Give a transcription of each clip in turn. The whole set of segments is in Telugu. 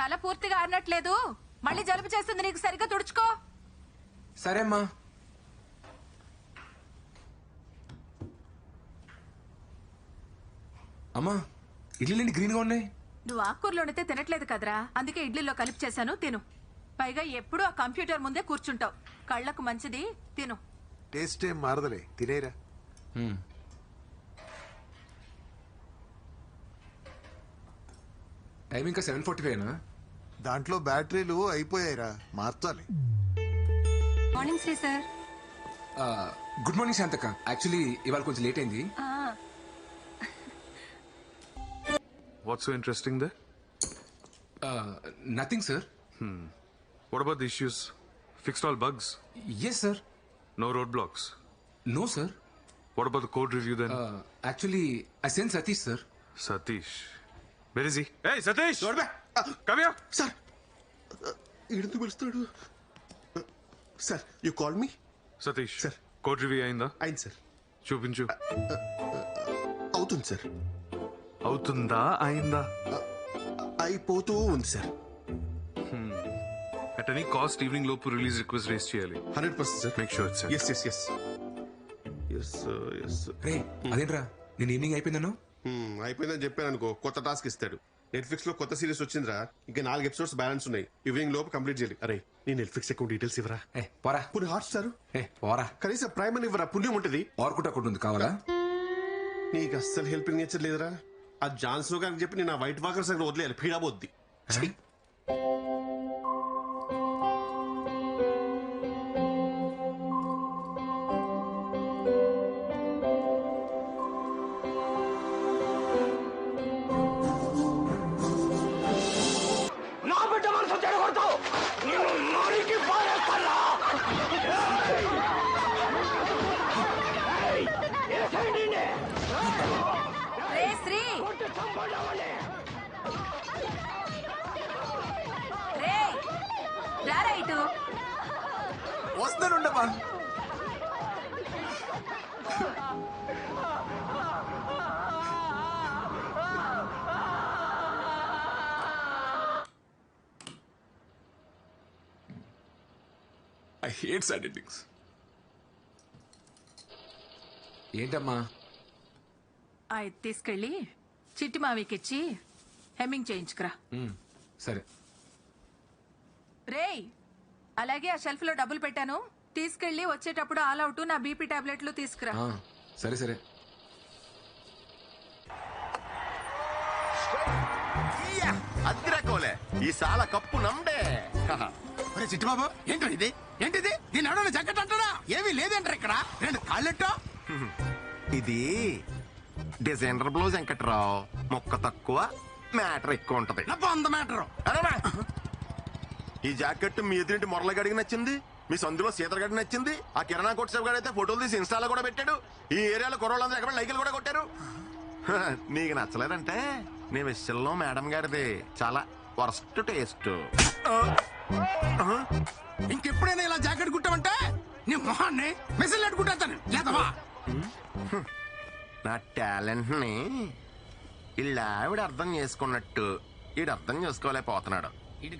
తల పూర్తిగా ఆరినట్లేదు. మళ్ళీ జలుబు చేస్తుంది, నీకు సరిగ్గా తుడుచుకో. సరే అమ్మా. అమ్మా ఇడ్లీలేంటి గ్రీన్గా ఉన్నాయి? నువ్వు ఆకుకూరలు వండితే తినట్లేదు కదరా, అందుకే ఇడ్లీలో కలిపి చేశాను, తిను. పైగా ఎప్పుడూ ఆ కంప్యూటర్ ముందే కూర్చుంటావు, కళ్ళకు మంచిది, తిను. టేస్ట్ ఏం మారదలే, తినేరా. టైం ఇంకా 7:45నా? దాంట్లో బ్యాటరీలు అయిపోయాయిరా, మార్చాలి. Morning Shri sir. Good morning శాంతక్క. యాక్చువల్లీ ఇవాళ కొంచెం లేట్ అయింది. What's so interesting there? Nothing sir. What about the issues? Fixed all bugs? Yes sir. No roadblocks? No sir. What about the code review then? Actually I send Satish sir. Satish. Where is he? Hey, Satish! Come here! Sir ఎందుకు పిలుస్తాడు? Sir you call me? Satish. Sir. Code review అయిందా? అయింది సార్. చూపించు. అవుతుంది సార్. అవుతుందా అయిందా? అయిపోతూ ఉంది sir. At any cost evening లోపు రిలీజ్ రిక్వెస్ట్ రేస్ చేయాలి. 100% sir. Make sure it's set. Yes yes yes yes yes. రే అదేంట్రా నేను ఈవినింగ్ అయిపోయిందను? అయిపోయిందని చెప్పాను అనుకో, కొత్త టాస్క్ ఇస్తాడు. నెట్ఫ్లిక్స్ లో కొత్త సిరీస్ వచ్చిందిరా, ఇంకా 4 ఎపిసోడ్స్ బ్యాలెన్స్ ఉన్నాయి, ఈవినింగ్ లోపు కంప్లీట్ చేయాలి. అరే నీ నెట్ఫ్లిక్స్ అకౌంట్ డీటెయిల్స్ ఇవ్వరా? పోరా. పుణ్య హాట్ స్టార్ పోరా. కనీసం ప్రైమ్ అని ఇవ్వరా, పుణ్యం ఉంటుంది. ఆర్కుట్ అకౌంట్ ఉంది, కావాలా? నీకు అస్సలు హెల్పింగ్ నేచర్ లేదురా. ఆ జాన్సన్ గారికి చెప్పి నేను ఆ వైట్ వాకర్స్ అక్కడ వదిలేయాలి, పీడాబోద్ది. రే శ్రీ, రే రారా ఇటు. వస్తానుండమ్మా. I hate sad endings. ఏంటమ్మా? ఇది తీసుకెళ్ళి చిట్టి మావికిచ్చి హెమ్మింగ్ చేయించుకురా. సరే. రేయ్ అలాగే ఆ షెల్ఫ్ లో డబ్బులు పెట్టాను, తీసుకెళ్ళి వచ్చేటప్పుడు ఆల్ అవుట్ నా బీపీ టాబ్లెట్లు తీసుకురా. సరే సరే. అద్దిరకోలే ఈ సాల కప్పు నమ్డే. చిట్టుబాబు ఏంటో ఇది? ఏంటిది? దీని నడున జగ్గట్ అంటారా? ఏమీ లేదంటారు ఇక్కడ. రెండు కాళ్ళెట్టో. ఇది డిజైనర్ బ్లౌజ్ వెంకట్రావు, మొక్క తక్కువ మ్యాటర్ ఎక్కువ ఉంటది. అంత మ్యాటరు. ఈ జాకెట్ మీ ఎదురింటి మురళగడికి నచ్చింది, మీ సందులో సీతరగడికి నచ్చింది, ఆ కిరాణా కొట్టు గడి అయితే ఫోటోలు తీసి ఇన్స్టాలో కూడా పెట్టాడు, ఈ ఏరియాలో కుర్రోళ్ళందరూ ఎక్కడ లైకులు కూడా కొట్టారు. నీకు నచ్చలేదంటే నీ విషయంలో మేడం గారిది చాలా వర్స్ట్ టేస్ట్. ఇంకెప్పుడైనా ఇలా జాకెట్ కుట్టామంటే నీ మొహాన్ని మెసేజ్ కుట్టేస్తాను. లేదవా? నా టాలెంట్ ని ఇలా ఆవిడ అర్థం చేసుకున్నట్టు ఈడు అర్థం చేసుకోలేకపోతున్నాడు.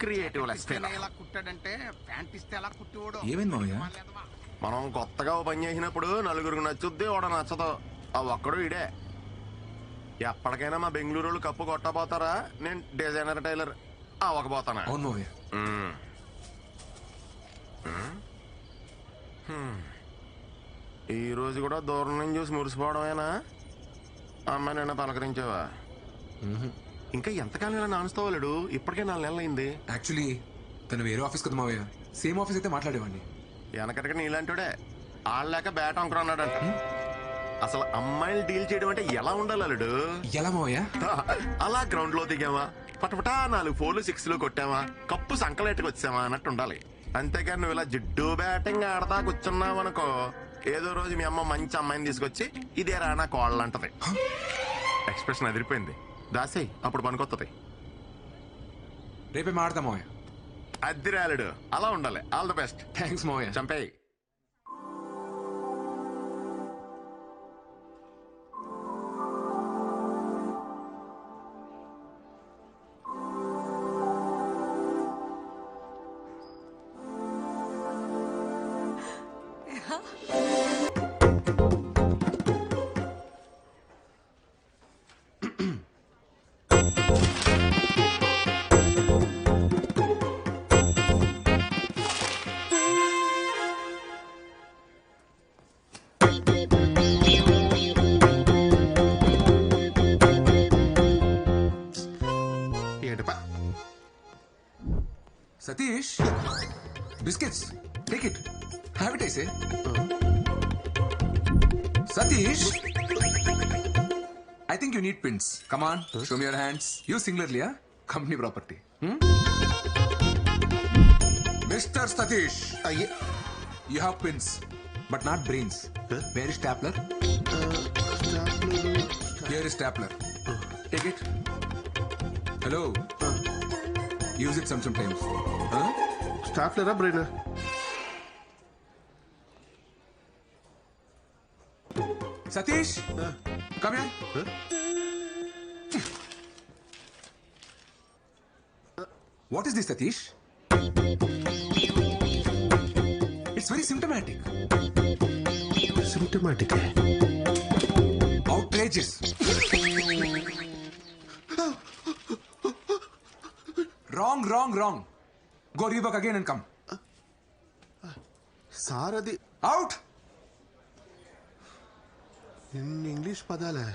క్రియేటివ్ ఇలా కుట్టాడంటే ప్యాంట్ ఇస్తే ఎలా కుట్టివాడు? ఏమైంది మామయ్య? మనం కొత్తగా ఓ పని చేసినప్పుడు నలుగురికి నచ్చుద్ది, వాడు నచ్చదు. ఆ ఒక్కడు ఇడే. ఎప్పటికైనా మా బెంగళూరు వాళ్ళు కప్పు కొట్టబోతారా, నేను డిజైనర్ టైలర్ అవ్వకపోతానా? అవును మామయ్య. ఈ రోజు కూడా దూరం నుంచి చూసి మురిసిపోవడమేనా? అమ్మాయి నిన్న పలకరించావా? ఇంకా ఎంతకాలం ఇలా నానుస్తావాలేడు? ఇప్పటికే 4 నెలలు అయింది. యాక్చువల్లీ తను వేరే ఆఫీస్ కదా మావయ్య, సేమ్ ఆఫీస్ అయితే మాట్లాడేవాడిని. వెనకటికి నీలాంటివాడే ఆడలేక బ్యాట్ అంకుర అన్నాడంట. అసలు అమ్మాయిలు డీల్ చేయడం అంటే ఎలా ఉండాలి అల్లుడు? ఎలా మావయ్య? అలా గ్రౌండ్ లో దిగావా, పటపటా 4 4లు 6లు కొట్టావా, కప్పు సంకలెట్టుకు వచ్చావా అన్నట్టు ఉండాలి. అంతేగాని నువ్వు ఇలా జిడ్డు బ్యాటింగ్ ఆడతా కూర్చున్నావు అనుకో, ఏదో రోజు మీ అమ్మ మంచి అమ్మాయిని తీసుకొచ్చి ఇదే రానా కోళ్ళ అంటది. ఎక్స్ప్రెషన్ అదిరిపోయింది. దాసేయ్, అప్పుడు పనికొత్తది. రేపే మాడతా మావయ్య. అద్దిరాలుడు అలా ఉండాలి. All the best. థ్యాంక్స్ మావయ్య. చంపేయ్. ఏంటప్పా Satish biscuits take it have it I say Satish I think you need pins come on show me your hands you singularly company property mister Satish అయ్యే you have pins but not brains where is stapler here is stapler take it hello use it some times staff లేరా brain Satish, come here. What is this, Satish? It's very symptomatic. Symptomatic Outrageous. Wrong. Go rework again and come. Sir అది Out. ఇన్ని English పదాలే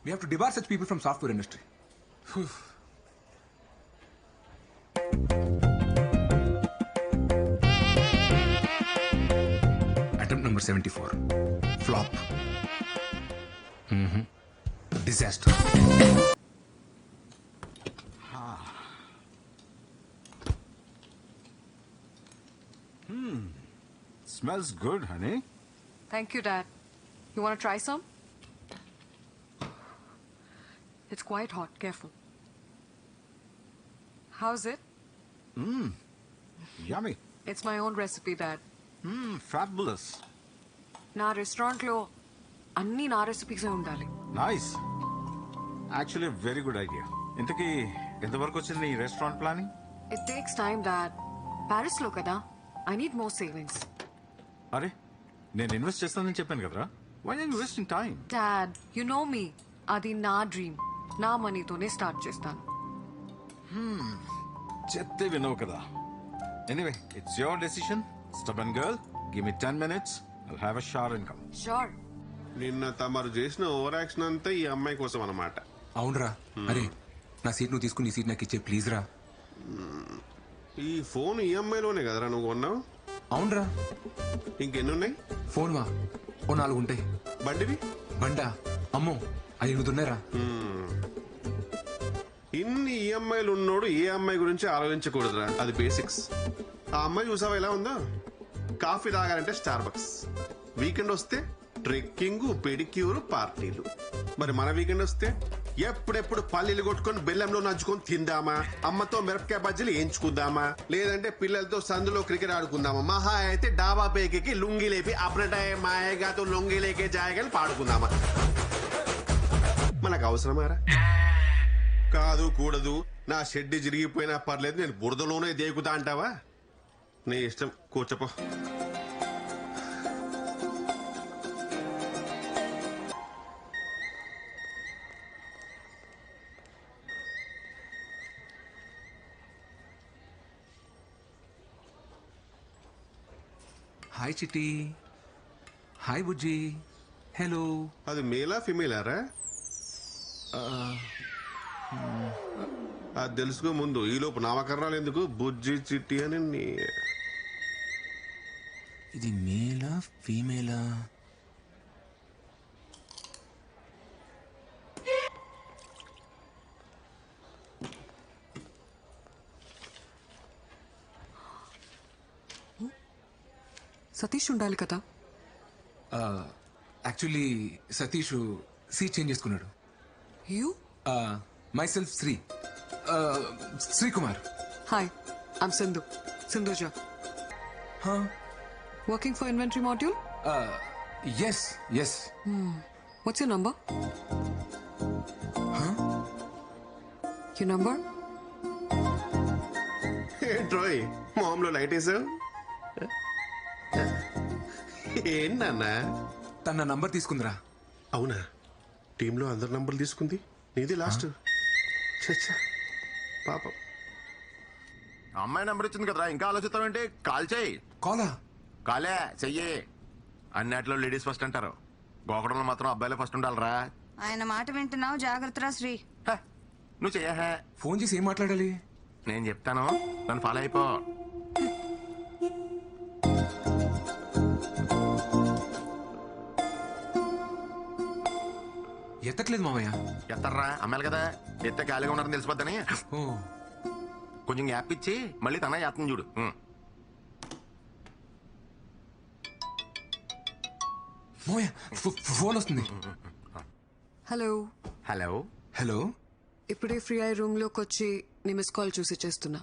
We have to debar such people from software industry. Attempt number 74. Flop. Disaster. Smells good, honey. Thank you, Dad. You want to try some? It's quite hot. Careful. How's it? Yummy. It's my own recipe, Dad. Fabulous. నా రెస్టారెంట్లో అన్ని నా రెసిపీసే ఉండాలి. Nice. Actually, a very good idea. ఇంతకీ ఎంతవరకు వచ్చింది నీ restaurant planning? It takes time, Dad. ప్యారిస్లో కదా. I need more savings. అరే నేను ఇన్వెస్ట్ చేస్తానని చెప్పాను కదరా. Why are you wasting time? Dad, you know me. అది నా డ్రీమ్. నా మనీతోనే స్టార్ట్ చేస్తాను. చెప్తే వినవు కదా. Anyway, it's your decision. Stubborn girl. Give me 10 minutes. I'll have a shower and come. Sure. నిన్న తమరు చేసిన ఓవర్ యాక్షన్ అంతా ఈ అమ్మాయి కోసం అన్నమాట. అవునరా అరే నా సీట్ నువ్వు తీసుకుని నీ సీట్ నాకు ఇచ్చే ప్లీజ్ రా. ఈ ఫోన్ ఈఎంఐలోనే కదరా నువ్వు కొన్నావు? అవునరా. ఇంకెన్ని ఉన్నాయి? ఫోన్ వా ఓ 4 ఉంటాయి. బండివి? బండా అమ్మో 5 ఉన్నాయిరా. ఇన్ని ఈఎంఐలు ఉన్నోడు ఏ అమ్మాయి గురించి ఆలోచించకూడదురా. అది బేసిక్స్. ఆ అమ్మాయి చూసావా ఎలా ఉందో? కాఫీ తాగాలంటే స్టార్ బక్స్, వీకెండ్ వస్తే ట్రెక్కింగ్, పెడిక్యూర్, పార్టీలు. మరి మన వీకెండ్ వస్తే ఎప్పుడెప్పుడు పల్లీలు కొట్టుకొని బెల్లంలో నంచుకొని తిందామా, అమ్మతో మిరపకాయ బజ్జీలు వేయించుకుందామా, లేదంటే పిల్లలతో సందులో క్రికెట్ ఆడుకుందామా, మహా అయితే డాబా పేకి లుంగి లేపి అప్రటాయ మాయగాతో లొంగి లేకే జాయగాని పాడుకుందామా. మనకు అవసరమారా? కాదు కూడదు, నా షెడ్ జరిగిపోయినా పర్లేదు, నేను బురదలోనే దేకుతా అంటావా? నీ ఇష్టం, కూర్చోపో. హాయ్ చిట్టి, హాయ్ బుజ్జి, హలో. అది మేలా ఫిమేలారా? అది తెలుసుకో ముందు. ఈలోపు నామకరణాలు ఎందుకు? బుజ్జి చిట్టి అని ఇది మేలా ఫీమేలా? సతీష్ ఉండాలి కదా. యాక్చువల్లీ సతీష్ సీట్ చేంజ్ చేసుకున్నాడు. You? My self Srikumar. Hi, I'm Sindhu, Sindhuja. Working for inventory module? Yes. What's your number? Your number? ఏంట్రోయ్ మామూలు లైట్ వేసావు ఏంటన్నా? తన నంబర్ తీసుకుందిరా. అవునా? టీంలో అందరి నంబర్లు తీసుకుంది, నీది లాస్ట్. చచ్చా పాపం. అమ్మాయి నెంబర్ ఇచ్చింది కదరా, ఇంకా ఆలోచిస్తావేంటి? కాల్ చేయి. కాలా? కాలే చెయ్యి. అన్నిట్లో లేడీస్ ఫస్ట్ అంటారు, గోకడంలో మాత్రం అబ్బాయిలే ఫస్ట్ ఉండాలరా. ఆయన మాట వింటున్నావు, జాగ్రత్తరా శ్రీ. హ, నువ్వు చెయ్యహే. ఫోన్ చేసి ఏం మాట్లాడాలి? నేను చెప్తాను, నన్ను ఫాలో అయిపో. ఎత్తట్లేదు మామయ్య. ఎత్తర్రా, అమ్మాయిలు కదా, ఎత్తే ఖాళీగా ఉన్నారని తెలిసిపోద్దని ఓ, కొంచెం గ్యాప్ ఇచ్చి మళ్ళీ తన ఎత్తని చూడు. మామయ్య ఫోన్ వస్తుంది. హలో. హలో. హలో. ఇప్పుడే ఫ్రీ అయ్యి రూమ్ లోకి వచ్చి నీ మిస్ కాల్ చూసి చేస్తున్నా.